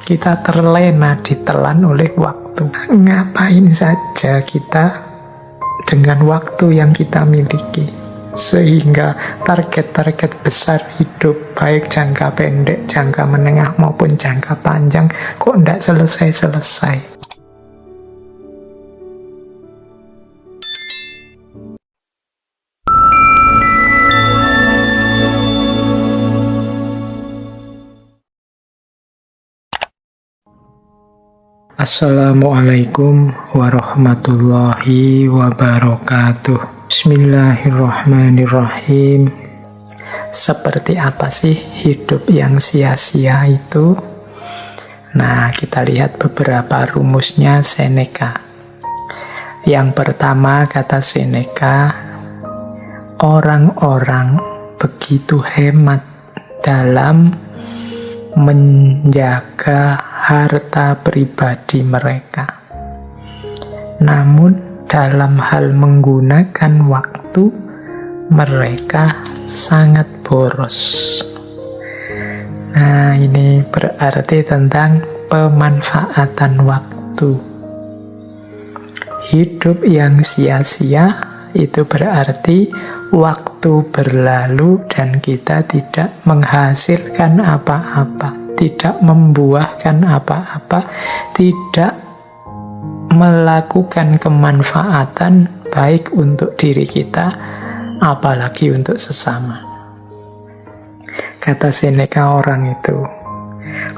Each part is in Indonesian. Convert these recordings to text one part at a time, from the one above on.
Kita terlena ditelan oleh waktu. Ngapain saja kita dengan waktu yang kita miliki, sehingga target-target besar hidup, baik jangka pendek, jangka menengah maupun jangka panjang, kok tidak selesai-selesai. Assalamualaikum warahmatullahi wabarakatuh. Bismillahirrahmanirrahim. Seperti apa sih hidup yang sia-sia itu? Nah, kita lihat beberapa rumusnya Seneca. Yang pertama, kata Seneca, orang-orang begitu hemat dalam menjaga harta pribadi mereka, namun dalam hal menggunakan waktu mereka sangat boros. Nah, ini berarti tentang pemanfaatan waktu. Hidup yang sia-sia itu berarti waktu berlalu dan kita tidak menghasilkan apa-apa, tidak membuahkan apa-apa, tidak melakukan kemanfaatan baik untuk diri kita, apalagi untuk sesama. Kata Seneca, orang itu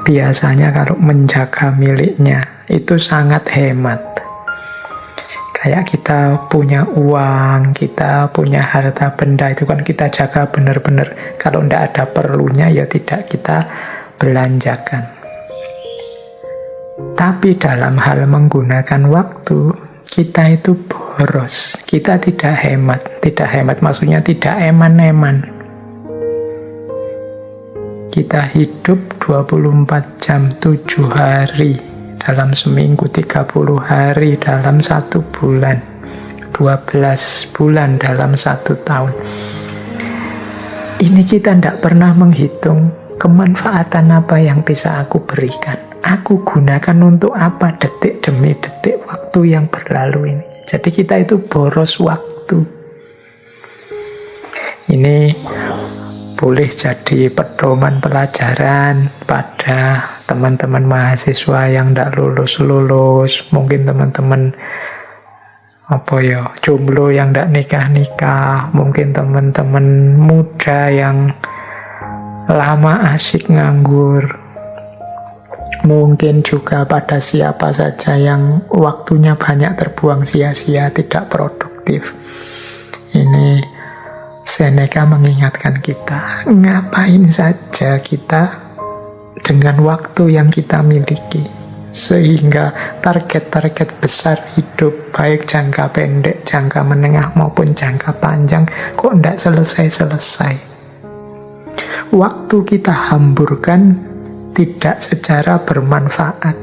biasanya kalau menjaga miliknya itu sangat hemat. Kayak kita punya uang, kita punya harta benda, itu kan kita jaga benar-benar. Kalau tidak ada perlunya, ya tidak kita belanjakan. Tapi dalam hal menggunakan waktu, kita itu boros. Kita tidak hemat. Tidak hemat maksudnya tidak eman-eman. Kita hidup 24 jam 7 hari dalam seminggu, 30 hari dalam 1 bulan, 12 bulan dalam 1 tahun. Ini kita tidak pernah menghitung kemanfaatan apa yang bisa aku berikan. Aku gunakan untuk apa detik demi detik waktu yang berlalu ini. Jadi kita itu boros waktu. Ini boleh jadi pedoman pelajaran pada teman-teman mahasiswa yang tidak lulus-lulus. Mungkin teman-teman jomblo yang tidak nikah-nikah. Mungkin teman-teman muda yang lama asik nganggur. Mungkin juga pada siapa saja yang waktunya banyak terbuang sia-sia, tidak produktif. Ini Seneca mengingatkan kita, ngapain saja kita dengan waktu yang kita miliki, sehingga target-target besar hidup, baik jangka pendek, jangka menengah maupun jangka panjang, kok tidak selesai-selesai. Waktu kita hamburkan tidak secara bermanfaat.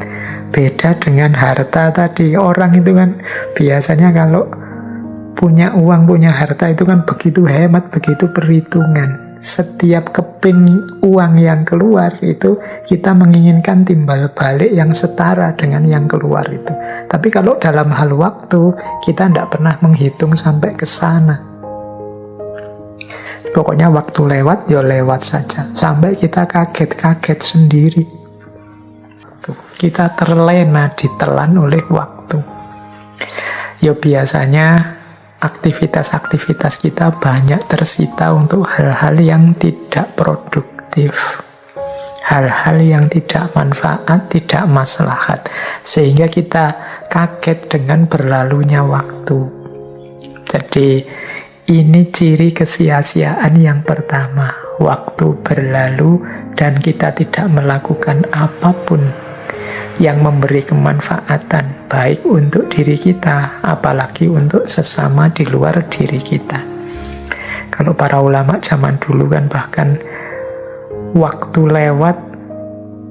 Beda dengan harta tadi. Orang itu kan biasanya kalau punya uang, punya harta itu kan begitu hemat, begitu perhitungan. Setiap keping uang yang keluar itu kita menginginkan timbal balik yang setara dengan yang keluar itu. Tapi kalau dalam hal waktu, kita tidak pernah menghitung sampai ke sana. Pokoknya waktu lewat, ya lewat saja. Sampai kita kaget-kaget sendiri. Kita terlena ditelan oleh waktu. Ya biasanya aktivitas-aktivitas kita banyak tersita untuk hal-hal yang tidak produktif. Hal-hal yang tidak manfaat, tidak maslahat. Sehingga kita kaget dengan berlalunya waktu. Jadi ini ciri kesia-siaan yang pertama. Waktu berlalu dan kita tidak melakukan apapun yang memberi kemanfaatan, baik untuk diri kita, apalagi untuk sesama di luar diri kita. Kalau para ulama zaman dulu kan bahkan waktu lewat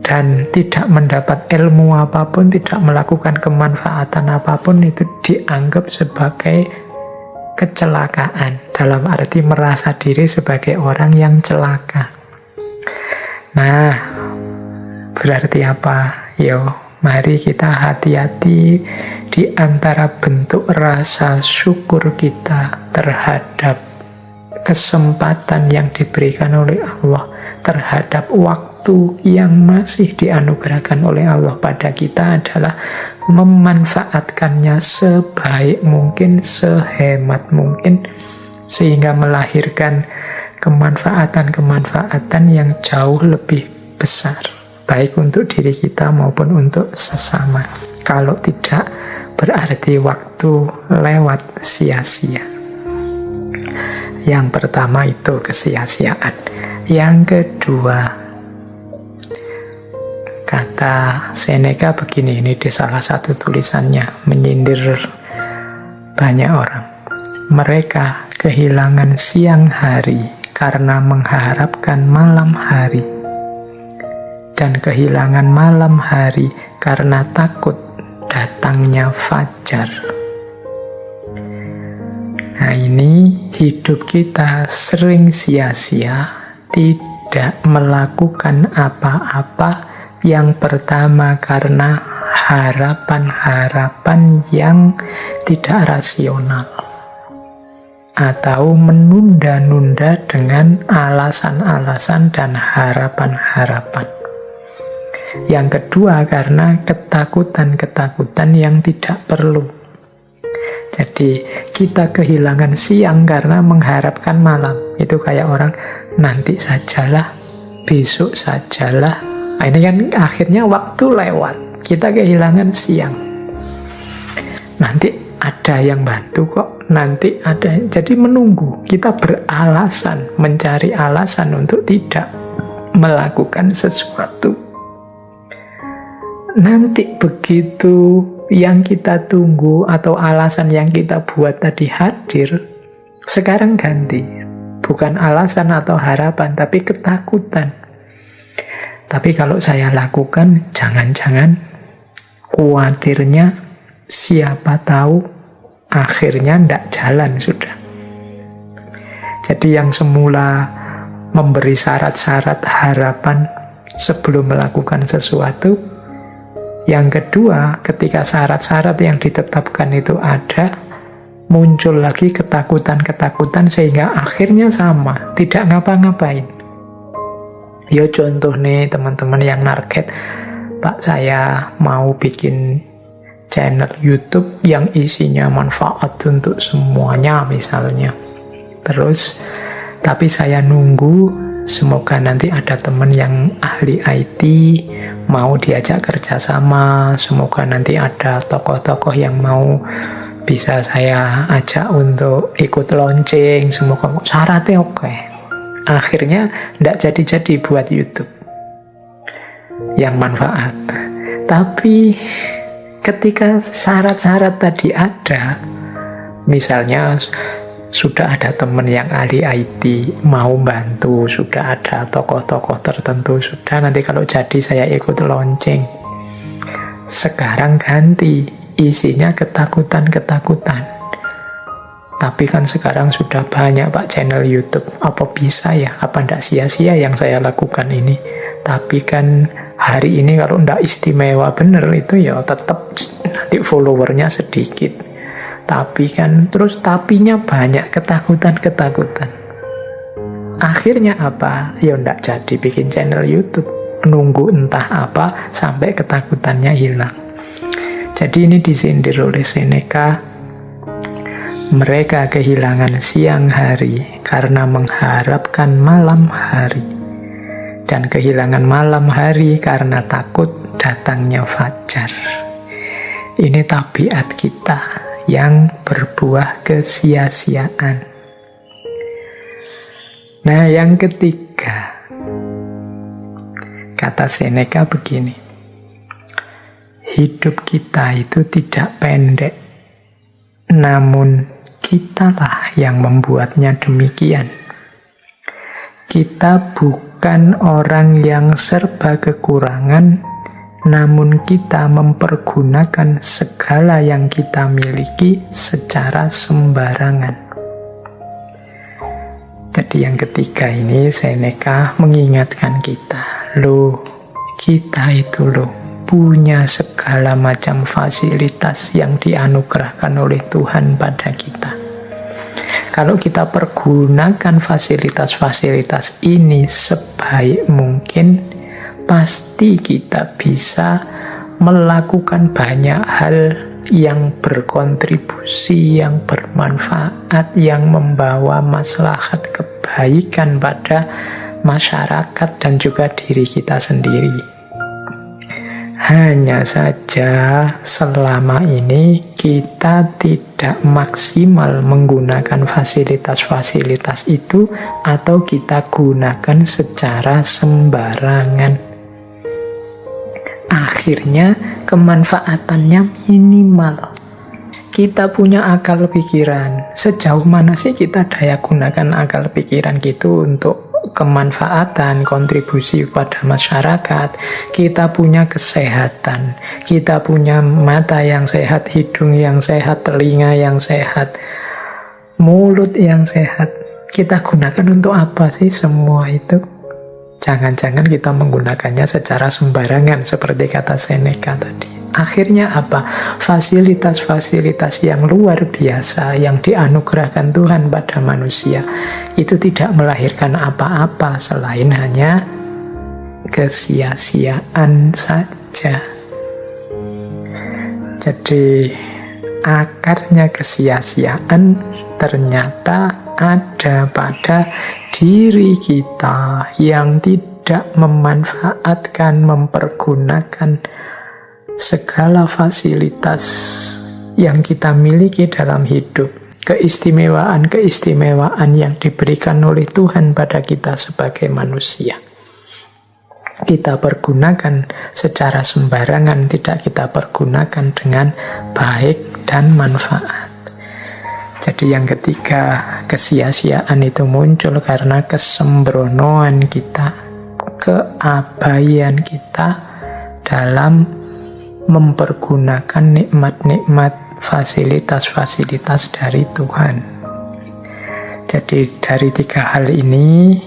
dan tidak mendapat ilmu apapun, tidak melakukan kemanfaatan apapun, itu dianggap sebagai kecelakaan, dalam arti merasa diri sebagai orang yang celaka. Nah, berarti apa? mari kita hati-hati di antara bentuk rasa syukur kita terhadap kesempatan yang diberikan oleh Allah, terhadap waktu yang masih dianugerahkan oleh Allah pada kita adalah memanfaatkannya sebaik mungkin, sehemat mungkin, sehingga melahirkan kemanfaatan-kemanfaatan yang jauh lebih besar, baik untuk diri kita maupun untuk sesama. Kalau tidak, berarti waktu lewat sia-sia. Yang pertama itu kesia-siaan. Yang kedua, kata Seneca begini, ini di salah satu tulisannya, menyindir banyak orang. Mereka kehilangan siang hari karena mengharapkan malam hari, dan kehilangan malam hari karena takut datangnya fajar. Nah, ini hidup kita sering sia-sia, tidak melakukan apa-apa. Yang pertama karena harapan-harapan yang tidak rasional, atau menunda-nunda dengan alasan-alasan dan harapan-harapan. Yang kedua karena ketakutan-ketakutan yang tidak perlu. Jadi kita kehilangan siang karena mengharapkan malam. Itu kayak orang, nanti sajalah, besok sajalah. Nah, ini kan akhirnya waktu lewat, kita kehilangan siang. Nanti ada yang bantu kok, nanti ada. Jadi menunggu, kita beralasan, mencari alasan untuk tidak melakukan sesuatu. Nanti begitu yang kita tunggu atau alasan yang kita buat tadi hadir, sekarang ganti. Bukan alasan atau harapan, tapi ketakutan. Tapi kalau saya lakukan, jangan-jangan khawatirnya siapa tahu akhirnya tidak jalan sudah. Jadi yang semula memberi syarat-syarat harapan sebelum melakukan sesuatu, yang kedua, ketika syarat-syarat yang ditetapkan itu ada, muncul lagi ketakutan-ketakutan sehingga akhirnya sama, tidak ngapa-ngapain. Ya contoh nih teman-teman yang target, Pak saya mau bikin channel YouTube yang isinya manfaat untuk semuanya misalnya. Terus, tapi saya nunggu semoga nanti ada teman yang ahli IT mau diajak kerjasama, semoga nanti ada tokoh-tokoh yang mau bisa saya ajak untuk ikut launching, semoga syaratnya oke. Akhirnya tidak jadi-jadi buat YouTube yang manfaat. Tapi ketika syarat-syarat tadi ada, misalnya sudah ada teman yang ahli IT mau bantu, sudah ada tokoh-tokoh tertentu, sudah nanti kalau jadi saya ikut launching. Sekarang ganti, isinya ketakutan-ketakutan. Tapi kan sekarang sudah banyak Pak channel YouTube, apa bisa ya, apa tidak sia-sia yang saya lakukan ini. Tapi kan hari ini kalau tidak istimewa bener itu ya tetap nanti followernya sedikit. Tapi kan terus tapinya banyak, ketakutan-ketakutan. Akhirnya apa? Ya enggak jadi bikin channel YouTube. Nunggu entah apa sampai ketakutannya hilang. Jadi ini disindir oleh Seneca. Mereka kehilangan siang hari karena mengharapkan malam hari. Dan kehilangan malam hari karena takut datangnya fajar. Ini tabiat kita yang berbuah kesia-siaan. Nah, yang ketiga, kata Seneca begini, hidup kita itu tidak pendek, namun kitalah yang membuatnya demikian. Kita bukan orang yang serba kekurangan, namun kita mempergunakan segala yang kita miliki secara sembarangan. Jadi yang ketiga ini Seneca mengingatkan kita, kita itu punya segala macam fasilitas yang dianugerahkan oleh Tuhan pada kita. Kalau kita pergunakan fasilitas-fasilitas ini sebaik mungkin, pasti kita bisa melakukan banyak hal yang berkontribusi, yang bermanfaat, yang membawa maslahat kebaikan pada masyarakat dan juga diri kita sendiri. Hanya saja selama ini kita tidak maksimal menggunakan fasilitas-fasilitas itu, atau kita gunakan secara sembarangan. Akhirnya kemanfaatannya minimal. Kita punya akal pikiran. Sejauh mana sih kita daya gunakan akal pikiran gitu untuk kemanfaatan, kontribusi pada masyarakat? Kita punya kesehatan, kita punya mata yang sehat, hidung yang sehat, telinga yang sehat, mulut yang sehat. Kita gunakan untuk apa sih semua itu? Jangan-jangan kita menggunakannya secara sembarangan seperti kata Seneca tadi. Akhirnya apa? Fasilitas-fasilitas yang luar biasa yang dianugerahkan Tuhan pada manusia itu tidak melahirkan apa-apa selain hanya kesia-siaan saja. Jadi akarnya kesia-siaan ternyata ada pada diri kita yang tidak memanfaatkan, mempergunakan segala fasilitas yang kita miliki dalam hidup, keistimewaan-keistimewaan yang diberikan oleh Tuhan pada kita sebagai manusia. Kita pergunakan secara sembarangan, tidak kita pergunakan dengan baik dan manfaat. Jadi yang ketiga, kesia-siaan itu muncul karena kesembronoan kita, keabaian kita dalam mempergunakan nikmat-nikmat fasilitas-fasilitas dari Tuhan. Jadi dari tiga hal ini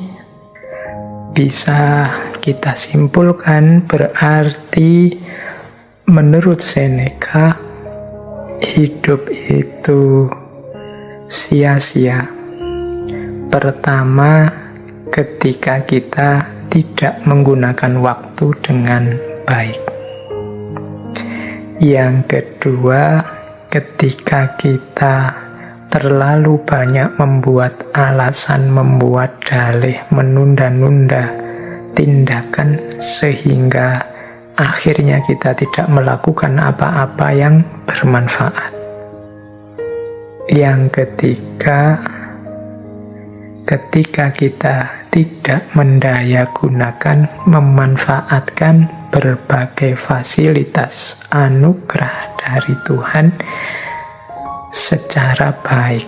bisa kita simpulkan, berarti menurut Seneca hidup itu sia-sia. Pertama, ketika kita tidak menggunakan waktu dengan baik. Yang kedua, ketika kita terlalu banyak membuat alasan, membuat dalih, menunda-nunda tindakan sehingga akhirnya kita tidak melakukan apa-apa yang bermanfaat. Yang ketiga, ketika kita tidak mendayagunakan, memanfaatkan berbagai fasilitas anugerah dari Tuhan secara baik.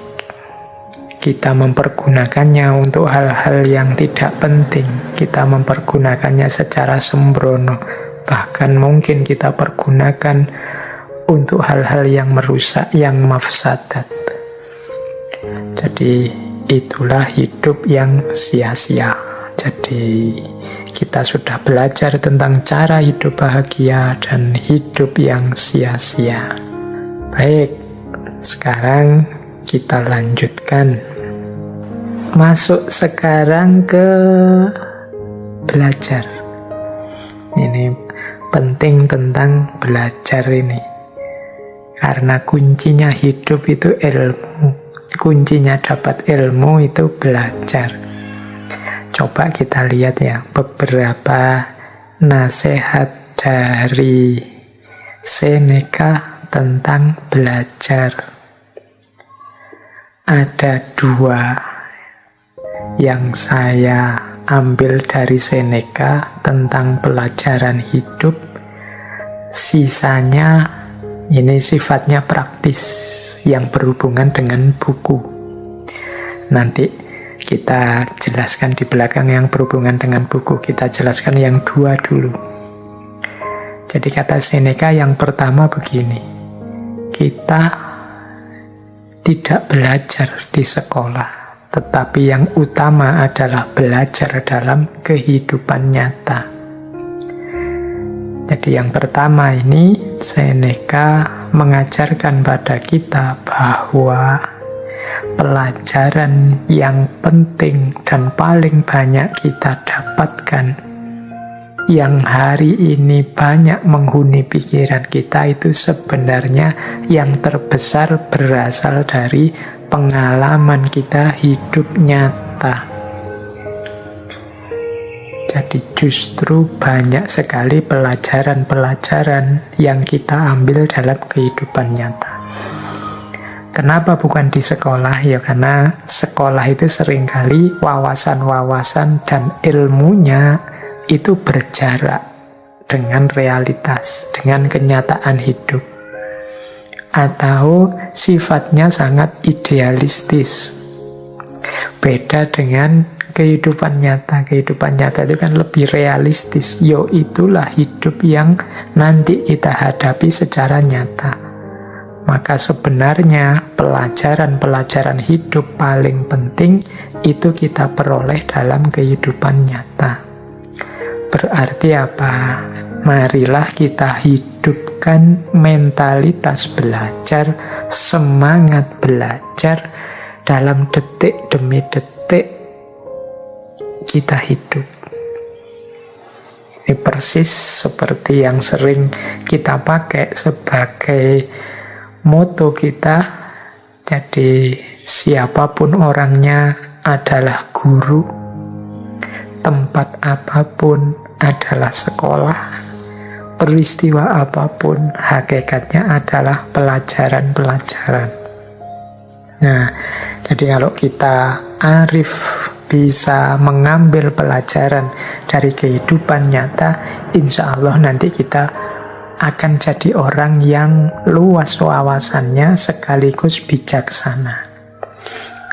Kita mempergunakannya untuk hal-hal yang tidak penting. Kita mempergunakannya secara sembrono. Bahkan mungkin kita pergunakan untuk hal-hal yang merusak, yang mafsadat. Jadi itulah hidup yang sia-sia. Jadi kita sudah belajar tentang cara hidup bahagia dan hidup yang sia-sia. Baik, sekarang kita lanjutkan. Masuk sekarang ke belajar. Ini penting tentang belajar ini. Karena kuncinya hidup itu ilmu. Kuncinya dapat ilmu itu belajar. Coba kita lihat ya beberapa nasihat dari Seneca tentang belajar. Ada dua yang saya ambil dari Seneca tentang pelajaran hidup. Sisanya ini sifatnya praktis yang berhubungan dengan buku. Nanti kita jelaskan di belakang yang berhubungan dengan buku. Kita jelaskan yang dua dulu. Jadi kata Seneca yang pertama begini. Kita tidak belajar di sekolah, tetapi yang utama adalah belajar dalam kehidupan nyata. Jadi yang pertama ini, Seneca mengajarkan pada kita bahwa pelajaran yang penting dan paling banyak kita dapatkan, yang hari ini banyak menghuni pikiran kita, itu sebenarnya yang terbesar berasal dari pengalaman kita hidup nyata. Jadi justru banyak sekali pelajaran-pelajaran yang kita ambil dalam kehidupan nyata. Kenapa bukan di sekolah? Ya karena sekolah itu seringkali wawasan-wawasan dan ilmunya itu berjarak dengan realitas, dengan kenyataan hidup. Atau sifatnya sangat idealistis. Beda dengan kehidupan nyata. Kehidupan nyata itu kan lebih realistis. Yo, itulah hidup yang nanti kita hadapi secara nyata. Maka sebenarnya pelajaran-pelajaran hidup paling penting itu kita peroleh dalam kehidupan nyata. Berarti apa? Marilah kita hidupkan mentalitas belajar, semangat belajar dalam detik demi detik kita hidup. Ini persis seperti yang sering kita pakai sebagai moto kita. Jadi siapapun orangnya adalah guru, tempat apapun adalah sekolah, peristiwa apapun hakikatnya adalah pelajaran-pelajaran. Nah, jadi kalau kita arif, bisa mengambil pelajaran dari kehidupan nyata, insya Allah nanti kita akan jadi orang yang luas wawasannya sekaligus bijaksana.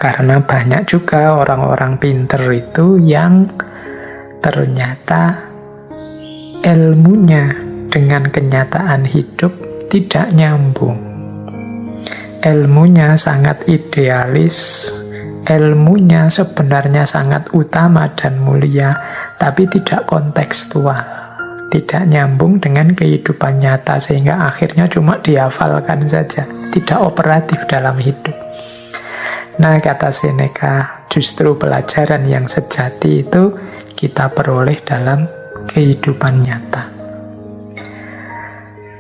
Karena banyak juga orang-orang pinter itu yang ternyata ilmunya dengan kenyataan hidup tidak nyambung. Ilmunya sangat idealis, ilmunya sebenarnya sangat utama dan mulia, tapi tidak kontekstual, tidak nyambung dengan kehidupan nyata, sehingga akhirnya cuma dihafalkan saja, tidak operatif dalam hidup. Nah, kata Seneca, justru pelajaran yang sejati itu kita peroleh dalam kehidupan nyata.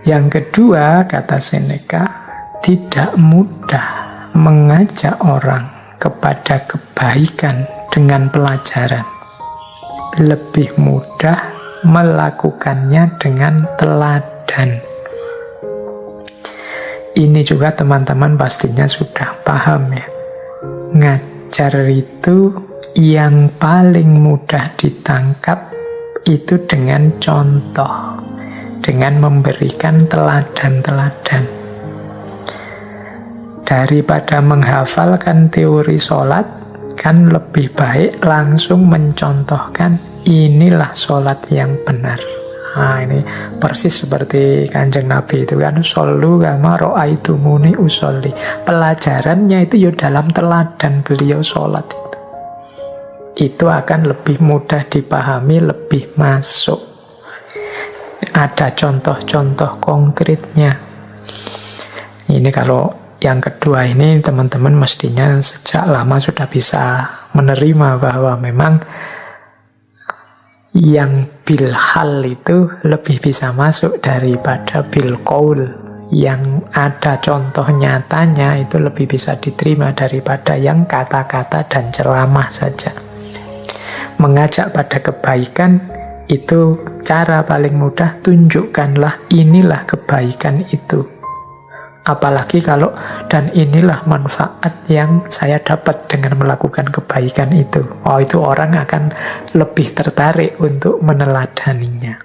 Yang kedua, kata Seneca, tidak mudah mengajak orang kepada kebaikan dengan pelajaran. Lebih mudah melakukannya dengan teladan. Ini juga teman-teman pastinya sudah paham ya. Ngajar itu yang paling mudah ditangkap itu dengan contoh, dengan memberikan teladan-teladan. Daripada menghafalkan teori sholat, kan lebih baik langsung mencontohkan inilah sholat yang benar. Nah, ini persis seperti Kanjeng Nabi itu kan, shollu kama ra'aitumuni usolli. Pelajarannya itu ya dalam teladan beliau sholat itu. Itu akan lebih mudah dipahami, lebih masuk. Ada contoh-contoh konkretnya. Ini kalau yang kedua ini teman-teman mestinya sejak lama sudah bisa menerima bahwa memang yang bilhal itu lebih bisa masuk daripada bilqaul. Yang ada contoh nyatanya itu lebih bisa diterima daripada yang kata-kata dan ceramah saja. Mengajak pada kebaikan itu cara paling mudah, tunjukkanlah inilah kebaikan itu. Apalagi kalau dan inilah manfaat yang saya dapat dengan melakukan kebaikan itu. Oh, itu orang akan lebih tertarik untuk meneladaninya.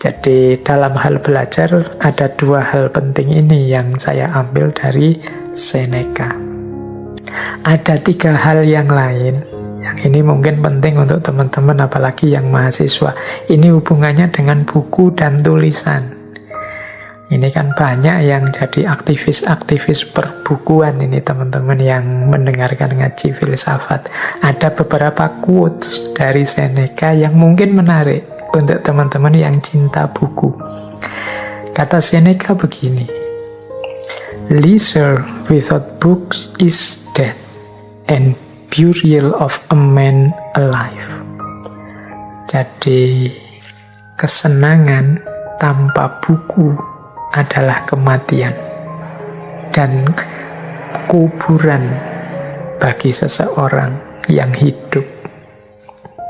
Jadi dalam hal belajar ada dua hal penting ini yang saya ambil dari Seneca. Ada tiga hal yang lain. Yang ini mungkin penting untuk teman-teman apalagi yang mahasiswa. Ini hubungannya dengan buku dan tulisan. Ini kan banyak yang jadi aktivis-aktivis perbukuan ini teman-teman yang mendengarkan ngaji filsafat. Ada beberapa quotes dari Seneca yang mungkin menarik. untuk teman-teman yang cinta buku. Kata Seneca begini, leisure without books is death and burial of a man alive. Jadi kesenangan tanpa buku adalah kematian dan kuburan bagi seseorang yang hidup.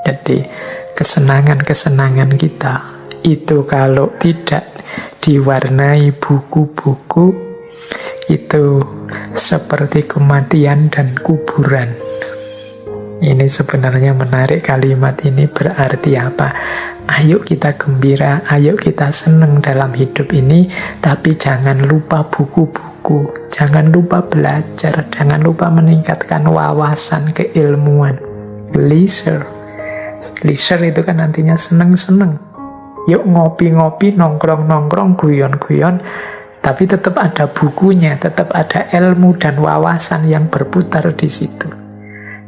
Jadi kesenangan-kesenangan kita itu kalau tidak diwarnai buku-buku, itu seperti kematian dan kuburan. Ini sebenarnya menarik, kalimat ini berarti apa? Ayo kita gembira, ayo kita senang dalam hidup ini, tapi jangan lupa buku-buku, jangan lupa belajar, jangan lupa meningkatkan wawasan keilmuan. Leisure itu kan nantinya seneng-seneng. Yuk ngopi-ngopi, nongkrong-nongkrong, guyon-guyon, tapi tetap ada bukunya, tetap ada ilmu dan wawasan yang berputar di situ.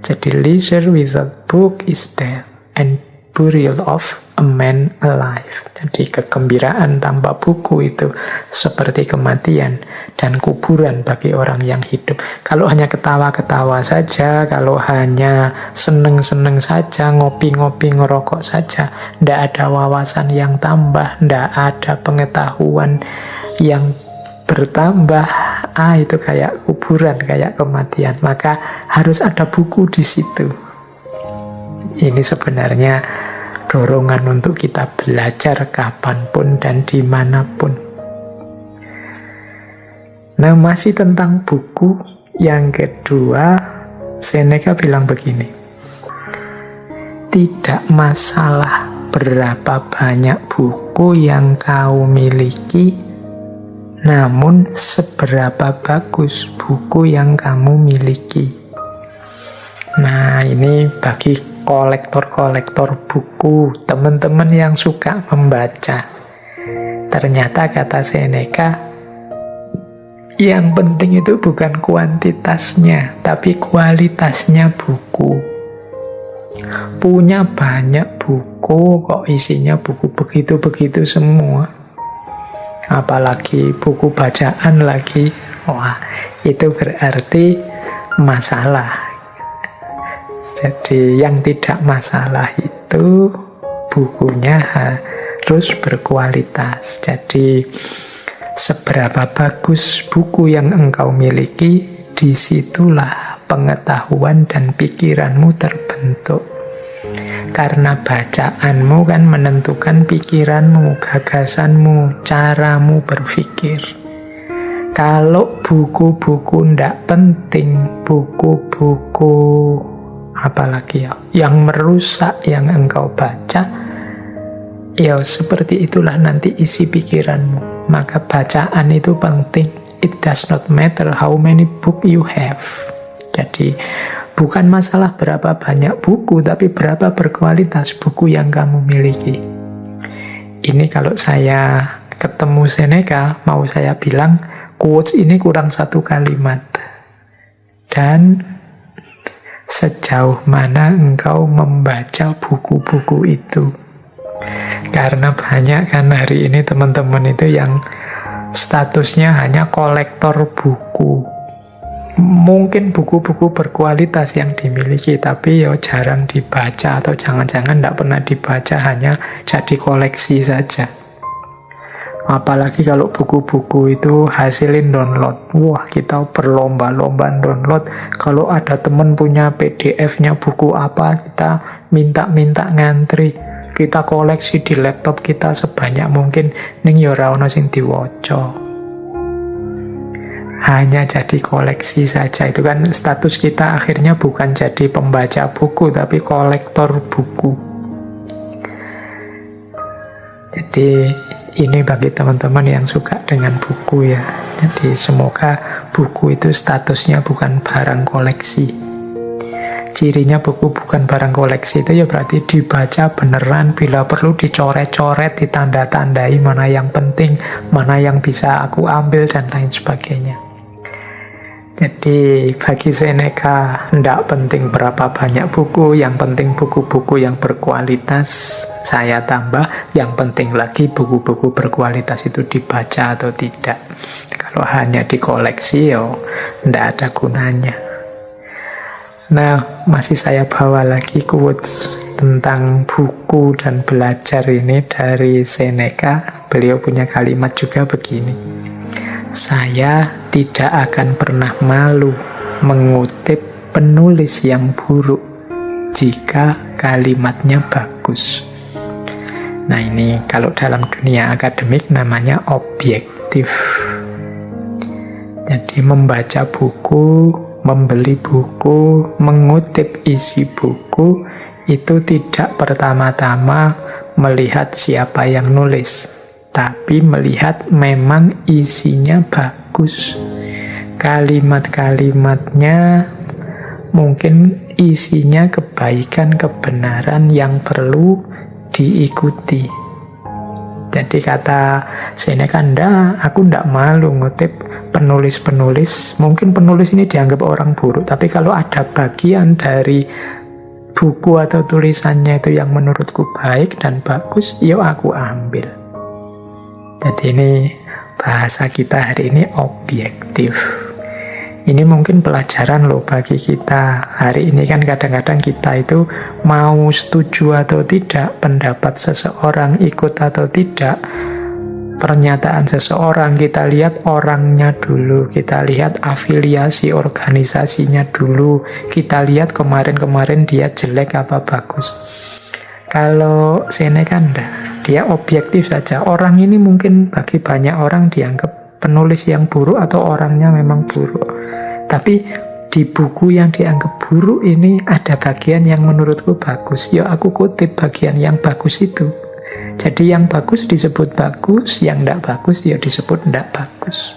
Jadi leisure without book is death and burial of a man alive. Jadi kegembiraan tanpa buku itu seperti kematian dan kuburan bagi orang yang hidup. Kalau hanya ketawa-ketawa saja, kalau hanya seneng-seneng saja, ngopi-ngopi, ngerokok saja, tidak ada wawasan yang tambah, tidak ada pengetahuan yang bertambah, itu kayak kuburan, kayak kematian. Maka harus ada buku di situ. Ini sebenarnya dorongan untuk kita belajar kapanpun dan dimanapun. Nah, masih tentang buku, yang kedua, Seneca bilang begini, tidak masalah berapa banyak buku yang kau miliki, namun seberapa bagus buku yang kamu miliki. Nah, ini bagi kolektor-kolektor buku, teman-teman yang suka membaca. Ternyata kata Seneca, yang penting itu bukan kuantitasnya, tapi kualitasnya buku. Punya banyak buku, kok isinya buku begitu-begitu semua. Apalagi buku bacaan lagi, wah, itu berarti masalah. Jadi yang tidak masalah itu bukunya harus berkualitas. Jadi seberapa bagus buku yang engkau miliki, disitulah pengetahuan dan pikiranmu terbentuk. Karena bacaanmu kan menentukan pikiranmu, gagasanmu, caramu berpikir. Kalau buku-buku ndak penting, buku-buku apalagi yang merusak yang engkau baca, ya seperti itulah nanti isi pikiranmu. Maka bacaan itu penting. It does not matter how many book you have. Jadi bukan masalah berapa banyak buku, tapi berapa berkualitas buku yang kamu miliki. Ini kalau saya ketemu Seneca, mau saya bilang quotes ini kurang satu kalimat. Dan sejauh mana engkau membaca buku-buku itu. Karena banyak kan hari ini teman-teman itu yang statusnya hanya kolektor buku. Mungkin buku-buku berkualitas yang dimiliki, tapi ya jarang dibaca, atau jangan-jangan tidak pernah dibaca, hanya jadi koleksi saja. Apalagi kalau buku-buku itu hasilin download. Wah, kita berlomba-lomba download. Kalau ada teman punya PDF-nya buku apa, kita minta-minta ngantri. Kita koleksi di laptop kita sebanyak mungkin. Ning ya ora ono sing diwaca. Hanya jadi koleksi saja. Itu kan status kita akhirnya bukan jadi pembaca buku, tapi kolektor buku. Jadi ini bagi teman-teman yang suka dengan buku ya. Jadi semoga buku itu statusnya bukan barang koleksi. Cirinya buku bukan barang koleksi itu ya berarti dibaca beneran, bila perlu dicoret-coret, ditanda-tandai mana yang penting, mana yang bisa aku ambil, dan lain sebagainya. Jadi bagi Seneca tidak penting berapa banyak buku, yang penting buku-buku yang berkualitas saya tambah, yang penting lagi buku-buku berkualitas itu dibaca atau tidak. Kalau hanya dikoleksi ya tidak ada gunanya. Nah, masih saya bawa lagi quotes tentang buku dan belajar ini dari Seneca. Beliau punya kalimat juga begini: saya tidak akan pernah malu mengutip penulis yang buruk jika kalimatnya bagus. Nah, ini kalau dalam dunia akademik namanya objektif. Jadi membaca buku, membeli buku, mengutip isi buku itu tidak pertama-tama melihat siapa yang nulis, tapi melihat memang isinya bagus. Kalimat-kalimatnya mungkin isinya kebaikan, kebenaran yang perlu diikuti. Jadi kata Seneca, aku ndak malu ngutip penulis-penulis. Mungkin penulis ini dianggap orang buruk, tapi kalau ada bagian dari buku atau tulisannya itu yang menurutku baik dan bagus, yuk aku ambil. Jadi ini bahasa kita hari ini objektif. Ini mungkin pelajaran loh bagi kita. Hari ini kan kadang-kadang kita itu mau setuju atau tidak, pendapat seseorang ikut atau tidak, pernyataan seseorang, kita lihat orangnya dulu, kita lihat afiliasi organisasinya dulu, kita lihat kemarin-kemarin dia jelek apa bagus. Kalau Seneca enggak, dia objektif saja. Orang ini mungkin bagi banyak orang dianggap penulis yang buruk atau orangnya memang buruk. Tapi di buku yang dianggap buruk ini ada bagian yang menurutku bagus. Ya aku kutip bagian yang bagus itu. Jadi yang bagus disebut bagus, yang tidak bagus ya disebut tidak bagus.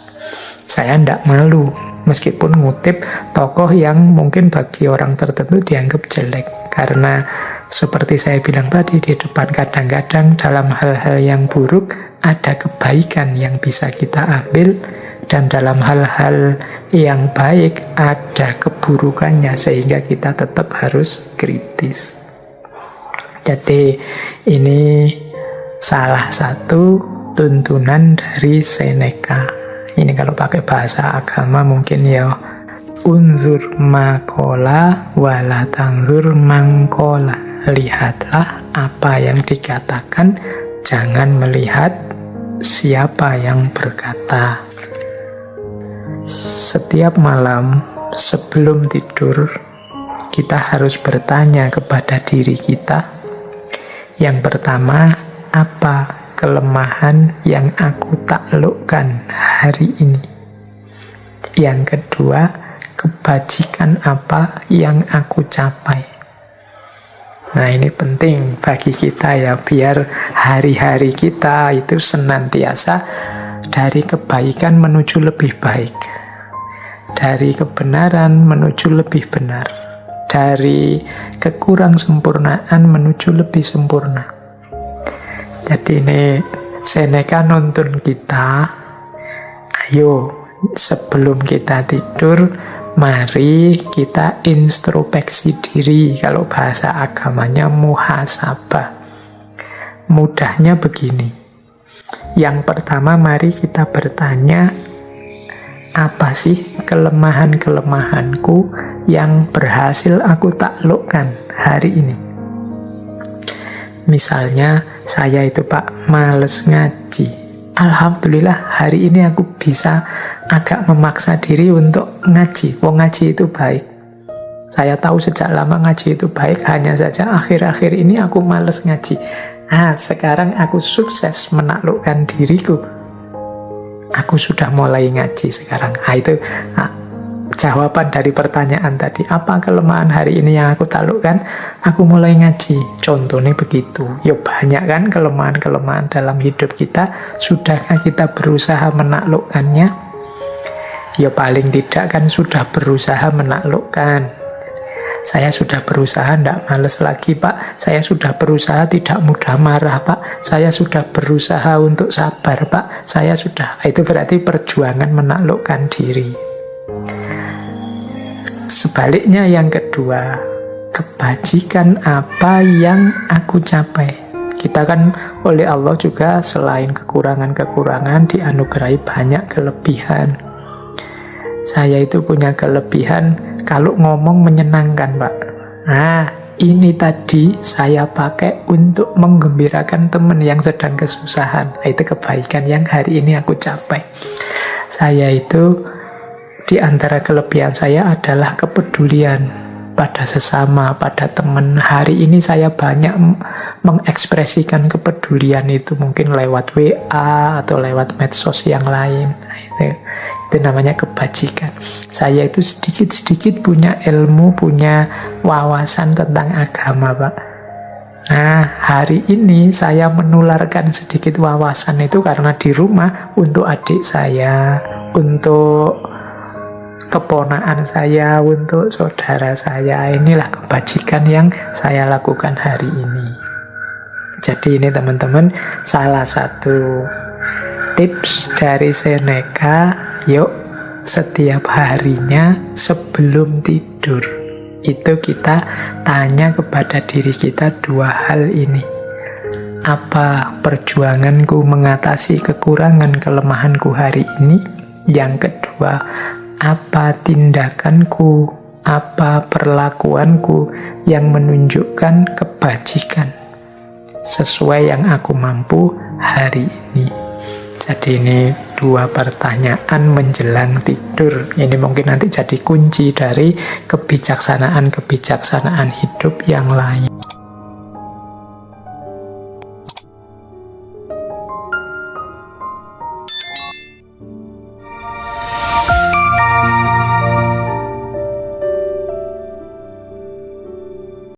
Saya tidak malu meskipun ngutip tokoh yang mungkin bagi orang tertentu dianggap jelek. Karena seperti saya bilang tadi di depan, kadang-kadang dalam hal-hal yang buruk ada kebaikan yang bisa kita ambil, dan dalam hal-hal yang baik ada keburukannya, sehingga kita tetap harus kritis. Jadi ini salah satu tuntunan dari Seneca. Ini kalau pakai bahasa agama mungkin ya, unzur makola wala tanzur mangkola. Lihatlah apa yang dikatakan, jangan melihat siapa yang berkata. Setiap malam sebelum tidur kita harus bertanya kepada diri kita. Yang pertama, apa kelemahan yang aku taklukkan hari ini? Yang kedua, kebajikan apa yang aku capai? Nah, ini penting bagi kita ya, biar hari-hari kita itu senantiasa dari kebaikan menuju lebih baik, dari kebenaran menuju lebih benar, dari kekurang sempurnaan menuju lebih sempurna. Jadi ini Seneca nuntun kita, ayo sebelum kita tidur, mari kita introspeksi diri. Kalau bahasa agamanya muhasabah. Mudahnya begini. Yang pertama, mari kita bertanya, apa sih kelemahan-kelemahanku yang berhasil aku taklukkan hari ini? Misalnya, saya itu Pak, males ngaji. Alhamdulillah, hari ini aku bisa agak memaksa diri untuk ngaji. Wong ngaji itu baik. Saya tahu sejak lama ngaji itu baik, hanya saja akhir-akhir ini aku males ngaji. Sekarang aku sukses menaklukkan diriku. Aku sudah mulai ngaji sekarang. Itu jawaban dari pertanyaan tadi. Apa kelemahan hari ini yang aku taklukkan? Aku mulai ngaji. Contohnya begitu. Ya banyak kan kelemahan-kelemahan dalam hidup kita. Sudahkah kita berusaha menaklukkannya? Ya paling tidak kan sudah berusaha menaklukkan. Saya sudah berusaha tidak males lagi Pak. Saya sudah berusaha tidak mudah marah Pak. Saya sudah berusaha untuk sabar Pak. Saya sudah. Itu berarti perjuangan menaklukkan diri. Sebaliknya yang kedua, kebajikan apa yang aku capai. Kita kan oleh Allah juga selain kekurangan-kekurangan dianugerahi banyak kelebihan. Saya itu punya kelebihan kalau ngomong menyenangkan, Pak. Nah, ini tadi saya pakai untuk menggembirakan teman yang sedang kesusahan. Itu kebaikan yang hari ini aku capai. Saya itu, di antara kelebihan saya adalah kepedulian pada sesama, pada teman. Hari ini saya banyak mengekspresikan kepedulian itu, mungkin lewat WA atau lewat medsos yang lain. Nah, itu namanya kebajikan. Saya itu sedikit-sedikit punya ilmu, punya wawasan tentang agama, Pak. Nah, hari ini saya menularkan sedikit wawasan itu karena di rumah untuk adik saya, untuk keponakan saya, untuk saudara saya. Inilah kebajikan yang saya lakukan hari ini. Jadi ini teman-teman, salah satu tips dari Seneca, yuk setiap harinya sebelum tidur itu kita tanya kepada diri kita dua hal ini. Apa perjuanganku mengatasi kekurangan kelemahanku hari ini? Yang kedua, apa tindakanku, apa perlakuanku yang menunjukkan kebajikan sesuai yang aku mampu hari ini. Jadi ini dua pertanyaan menjelang tidur. Ini mungkin nanti jadi kunci dari kebijaksanaan-kebijaksanaan hidup yang lain.